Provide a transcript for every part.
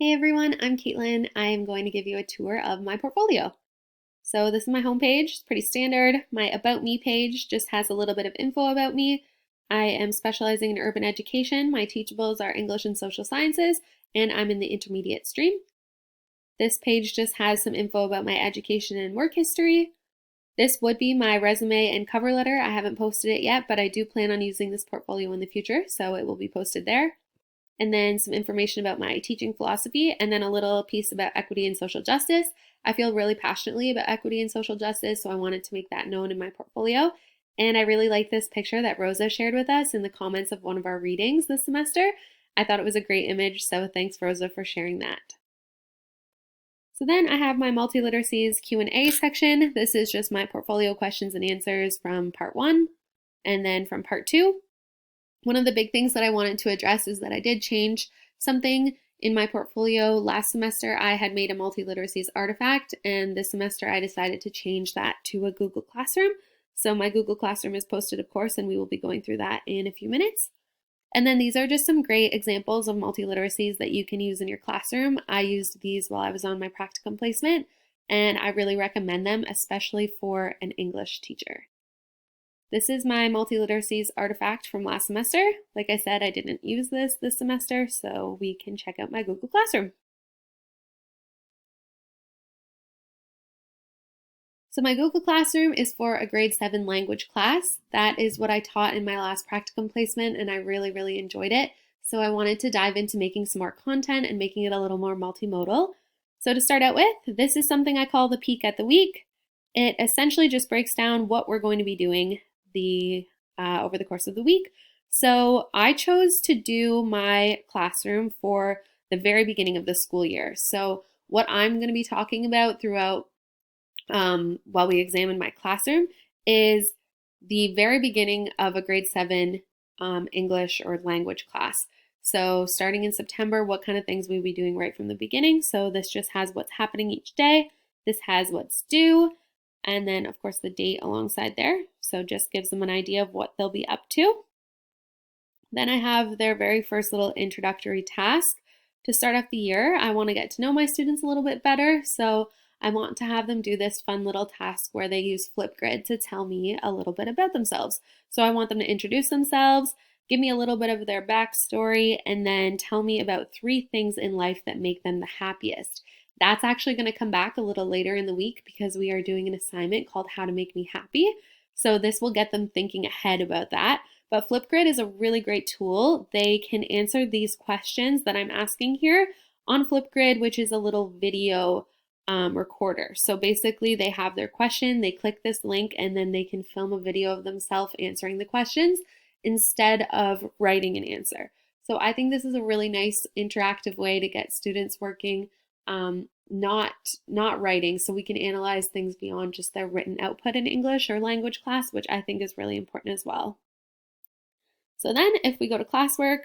Hey everyone, I'm Caitlin. I am going to give you a tour of my portfolio. So this is my homepage. It's pretty standard. My About Me page just has a little bit of info about me. I am specializing in urban education. My teachables are English and social sciences, and I'm in the intermediate stream. This page just has some info about my education and work history. This would be my resume and cover letter. I haven't posted it yet, but I do plan on using this portfolio in the future, so it will be posted there. And then some information about my teaching philosophy, and then a little piece about equity and social justice. I feel really passionately about equity and social justice, so I wanted to make that known in my portfolio. And I really like this picture that Rosa shared with us in the comments of one of our readings this semester. I thought it was a great image, so thanks Rosa for sharing that. So then I have my Multiliteracies Q&A section. This is just my portfolio questions and answers from part 1 and then from part 2. One of the big things that I wanted to address is that I did change something in my portfolio. Last semester, I had made a multiliteracies artifact, and this semester I decided to change that to a Google Classroom. So my Google Classroom is posted, of course, and we will be going through that in a few minutes. And then these are just some great examples of multiliteracies that you can use in your classroom. I used these while I was on my practicum placement, and I really recommend them, especially for an English teacher. This is my Multiliteracies artifact from last semester. Like I said, I didn't use this semester, so we can check out my Google Classroom. So my Google Classroom is for a grade 7 language class. That is what I taught in my last practicum placement, and I really, really enjoyed it. So I wanted to dive into making some more content and making it a little more multimodal. So to start out with, this is something I call the peek at the week. It essentially just breaks down what we're going to be doing over the course of the week. So I chose to do my classroom for the very beginning of the school year. So what I'm going to be talking about throughout while we examine my classroom is the very beginning of a grade 7 English or language class. So starting in September, what kind of things we'll be doing right from the beginning. So this just has what's happening each day. This has what's due. And then, of course, the date alongside there. So just gives them an idea of what they'll be up to. Then I have their very first little introductory task. To start off the year, I want to get to know my students a little bit better. So I want to have them do this fun little task where they use Flipgrid to tell me a little bit about themselves. So I want them to introduce themselves, give me a little bit of their backstory, and then tell me about 3 things in life that make them the happiest. That's actually going to come back a little later in the week because we are doing an assignment called How to Make Me Happy. So this will get them thinking ahead about that. But Flipgrid is a really great tool. They can answer these questions that I'm asking here on Flipgrid, which is a little video recorder. So basically they have their question, they click this link, and then they can film a video of themselves answering the questions instead of writing an answer. So I think this is a really nice interactive way to get students working, not writing, so we can analyze things beyond just their written output in English or language class, which I think is really important as well. So then if we go to Classwork,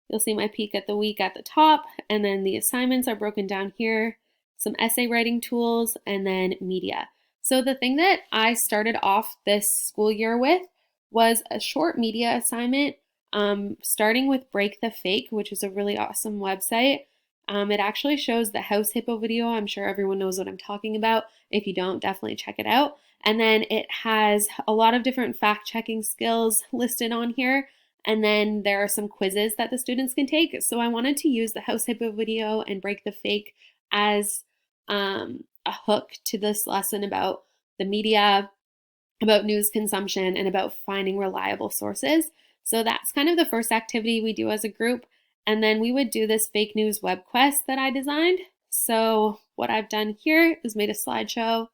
you'll see my peek at the week at the top, and then the assignments are broken down here, some essay writing tools, and then media. So the thing that I started off this school year with was a short media assignment, starting with Break the Fake, which is a really awesome website. It actually shows the house hippo video. I'm sure everyone knows what I'm talking about. If you don't, definitely check it out. And then it has a lot of different fact-checking skills listed on here. And then there are some quizzes that the students can take. So I wanted to use the house hippo video and Break the Fake as a hook to this lesson about the media, about news consumption, and about finding reliable sources. So that's kind of the first activity we do as a group. And then we would do this fake news web quest that I designed. So what I've done here is made a slideshow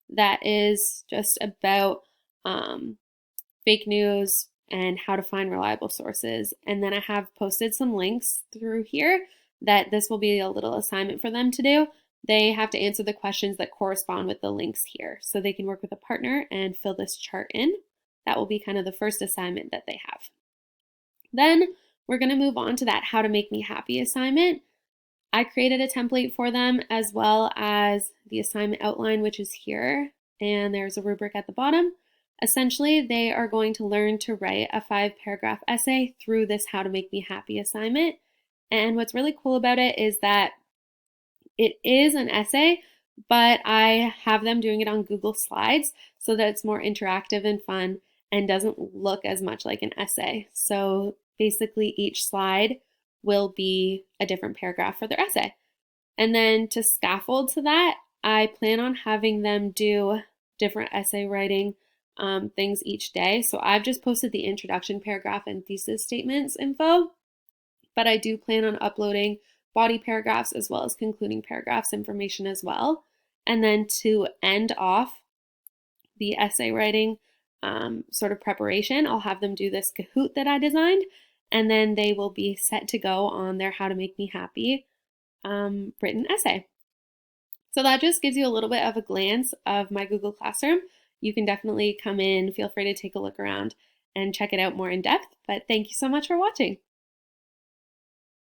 that is just about fake news and how to find reliable sources. And then I have posted some links through here that this will be a little assignment for them to do. They have to answer the questions that correspond with the links here. So they can work with a partner and fill this chart in. That will be kind of the first assignment that they have. Then we're going to move on to that How to Make Me Happy assignment. I created a template for them as well as the assignment outline, which is here. And there's a rubric at the bottom. Essentially, they are going to learn to write a 5-paragraph essay through this How to Make Me Happy assignment. And what's really cool about it is that It is an essay, but I have them doing it on Google Slides so that it's more interactive and fun and doesn't look as much like an essay. So basically, each slide will be a different paragraph for their essay. And then to scaffold to that, I plan on having them do different essay writing things each day. So I've just posted the introduction paragraph and thesis statements info, but I do plan on uploading body paragraphs as well as concluding paragraphs information as well. And then to end off the essay writing sort of preparation, I'll have them do this Kahoot that I designed, and then they will be set to go on their How to Make Me Happy written essay. So that just gives you a little bit of a glance of my Google Classroom. You can definitely come in, feel free to take a look around and check it out more in depth. But thank you so much for watching.